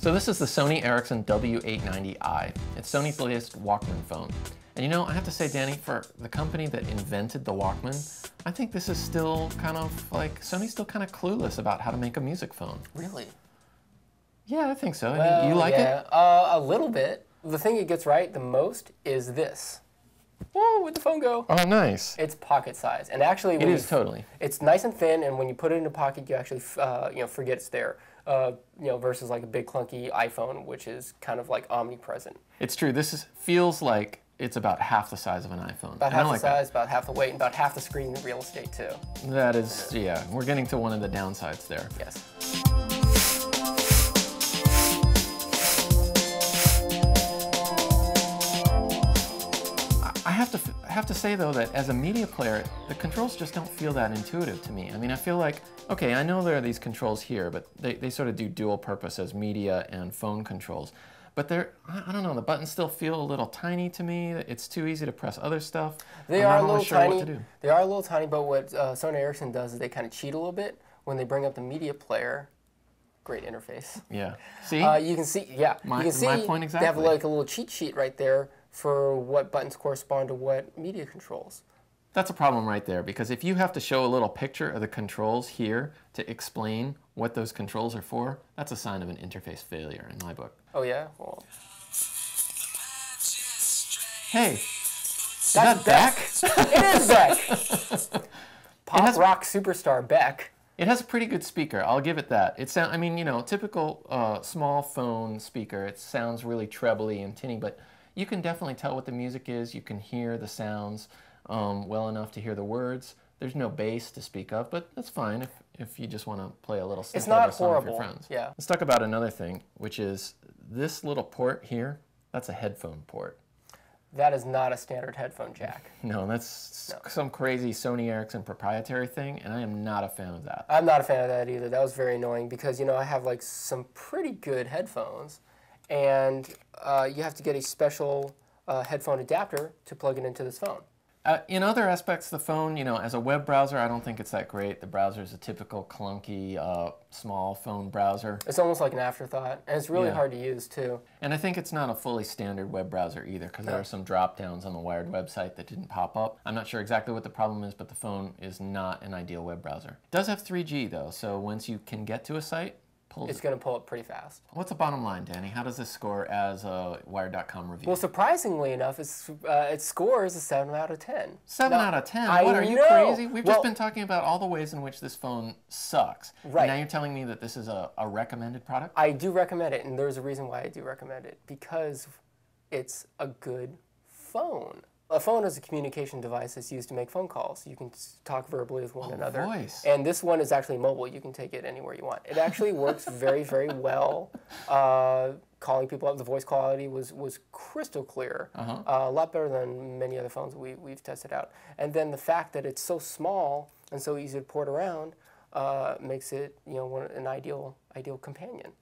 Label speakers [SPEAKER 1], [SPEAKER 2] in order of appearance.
[SPEAKER 1] So this is the Sony Ericsson W890i. It's Sony's latest Walkman phone. And you know, I have to say, Danny, for the company that invented the Walkman, I think this is still kind of like, Sony's still kind of clueless about how to make a music phone.
[SPEAKER 2] Really?
[SPEAKER 1] Yeah, I think so.
[SPEAKER 2] Well,
[SPEAKER 1] you like it?
[SPEAKER 2] A little bit. The thing it gets right the most is this. Whoa, where'd the phone go?
[SPEAKER 1] Oh, nice.
[SPEAKER 2] It's pocket size, and actually,
[SPEAKER 1] It is totally.
[SPEAKER 2] It's nice and thin, and when you put it in a pocket, you actually forget it's there. Versus like a big clunky iPhone, which is kind of like omnipresent.
[SPEAKER 1] It's true. This feels like it's about half the size of an iPhone.
[SPEAKER 2] About half the size, about half the weight, and about half the screen real estate too.
[SPEAKER 1] That is, yeah. We're getting to one of the downsides there.
[SPEAKER 2] Yes.
[SPEAKER 1] I have to say though that as a media player, the controls just don't feel that intuitive to me. I mean, I feel like, okay, I know there are these controls here, but they sort of do dual purpose as media and phone controls. But I don't know, the buttons still feel a little tiny to me. It's too easy to press other stuff.
[SPEAKER 2] They are a little tiny. They are a little tiny, but what Sony Ericsson does is they kind of cheat a little bit when they bring up the media player. Great interface.
[SPEAKER 1] Yeah. See?
[SPEAKER 2] You can see, yeah.
[SPEAKER 1] My point exactly.
[SPEAKER 2] They have like a little cheat sheet right there for what buttons correspond to what media controls.
[SPEAKER 1] That's a problem right there, because if you have to show a little picture of the controls here to explain what those controls are for, that's a sign of an interface failure in my book.
[SPEAKER 2] Oh yeah? Well.
[SPEAKER 1] Hey, is that Beck?
[SPEAKER 2] It is Beck! Pop rock superstar Beck.
[SPEAKER 1] It has a pretty good speaker, I'll give it that. I mean, you know, typical small phone speaker, it sounds really trebly and tinny, but you can definitely tell what the music is. You can hear the sounds well enough to hear the words. There's no bass to speak of, but that's fine if you just want to play a little snippet of a song with your friends.
[SPEAKER 2] Yeah.
[SPEAKER 1] Let's talk about another thing, which is this little port here. That's a headphone port.
[SPEAKER 2] That is not a standard headphone jack.
[SPEAKER 1] No, that's some crazy Sony Ericsson proprietary thing, and I am not a fan of that.
[SPEAKER 2] I'm not a fan of that either. That was very annoying because, you know, I have like some pretty good headphones, and you have to get a special headphone adapter to plug it into this phone.
[SPEAKER 1] In other aspects of the phone, you know, as a web browser, I don't think it's that great. The browser is a typical clunky, small phone browser.
[SPEAKER 2] It's almost like an afterthought, and it's really hard to use, too.
[SPEAKER 1] And I think it's not a fully standard web browser either, because there are some drop-downs on the Wired website that didn't pop up. I'm not sure exactly what the problem is, but the phone is not an ideal web browser. It does have 3G, though, so once you can get to a site,
[SPEAKER 2] it's going to pull up pretty fast.
[SPEAKER 1] What's the bottom line, Danny? How does this score as a Wired.com review?
[SPEAKER 2] Well, surprisingly enough, it scores a 7 out of 10.
[SPEAKER 1] 7 out of 10? What, are you crazy? We've just been talking about all the ways in which this phone sucks.
[SPEAKER 2] Right.
[SPEAKER 1] And now you're telling me that this is a recommended product?
[SPEAKER 2] I do recommend it, and there's a reason why I do recommend it. Because it's a good phone. A phone is a communication device that's used to make phone calls. You can talk verbally with one another.
[SPEAKER 1] Voice.
[SPEAKER 2] And this one is actually mobile. You can take it anywhere you want. It actually works very, very well. Calling people up, the voice quality was crystal clear. A lot better than many other phones we've tested out. And then the fact that it's so small and so easy to port around makes it, you know, an ideal companion.